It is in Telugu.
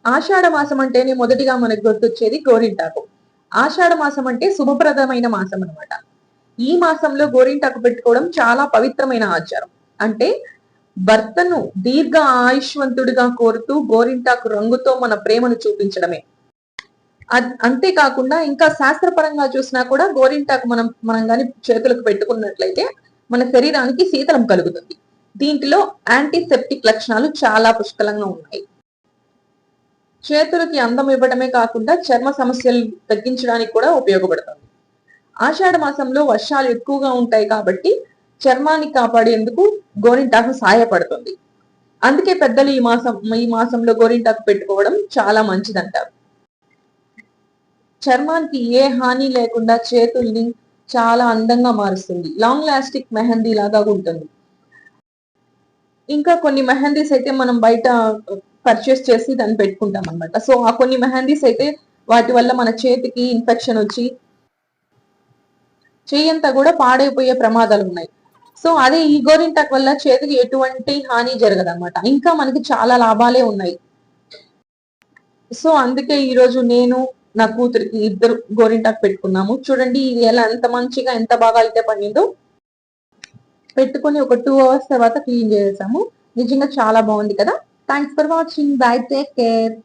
ఆషాఢ మాసం అంటేనే మొదటిగా మనకు గుర్తొచ్చేది గోరింటాకు. ఆషాఢ మాసం అంటే శుభప్రదమైన మాసం అన్నమాట. ఈ మాసంలో గోరింటాకు పెట్టుకోవడం చాలా పవిత్రమైన ఆచారం. అంటే భర్తను దీర్ఘ ఆయుష్వంతుడిగా కోరుతూ గోరింటాకు రంగుతో మన ప్రేమను చూపించడమే. అంతేకాకుండా ఇంకా శాస్త్రపరంగా చూసినా కూడా గోరింటాకు మనం గాని చేతులకు పెట్టుకున్నట్లయితే మన శరీరానికి శీతలం కలుగుతుంది. దీంట్లో యాంటీసెప్టిక్ లక్షణాలు చాలా పుష్కలంగా ఉన్నాయి. చేతులకి అందం ఇవ్వడమే కాకుండా చర్మ సమస్యలు తగ్గించడానికి కూడా ఉపయోగపడుతుంది. ఆషాఢ మాసంలో వర్షాలు ఎక్కువగా ఉంటాయి కాబట్టి చర్మాన్ని కాపాడేందుకు గోరింటాకు సహాయపడుతుంది. అందుకే పెద్దలు ఈ మాసంలో గోరింటాకు పెట్టుకోవడం చాలా మంచిదంటారు. చర్మానికి ఏ హాని లేకుండా చేతుల్ని చాలా అందంగా మారుస్తుంది. లాంగ్ లాస్టిక్ మెహందీ లాగా ఉంటుంది. ఇంకా కొన్ని మెహందీస్ అయితే మనం బయట పర్చేస్ చేసి దాన్ని పెట్టుకుంటాం అనమాట. సో ఆ కొన్ని మెహందీస్ అయితే వాటి వల్ల మన చేతికి ఇన్ఫెక్షన్ వచ్చి చెయ్యంతా కూడా పాడైపోయే ప్రమాదాలు ఉన్నాయి. సో అదే ఈ గోరింటాక్ వల్ల చేతికి ఎటువంటి హాని జరగదన్నమాట. ఇంకా మనకి చాలా లాభాలే ఉన్నాయి. సో అందుకే ఈ రోజు నేను నా కూతురికి ఇద్దరు గోరింటాకు పెట్టుకున్నాము. చూడండి ఇది ఎలా ఎంత మంచిగా ఎంత బాగా అయితే పండిందో. పెట్టుకొని ఒక 2 అవర్స్ తర్వాత క్లీన్ చేసాము. నిజంగా చాలా బాగుంది కదా. Thanks for watching. By, take care.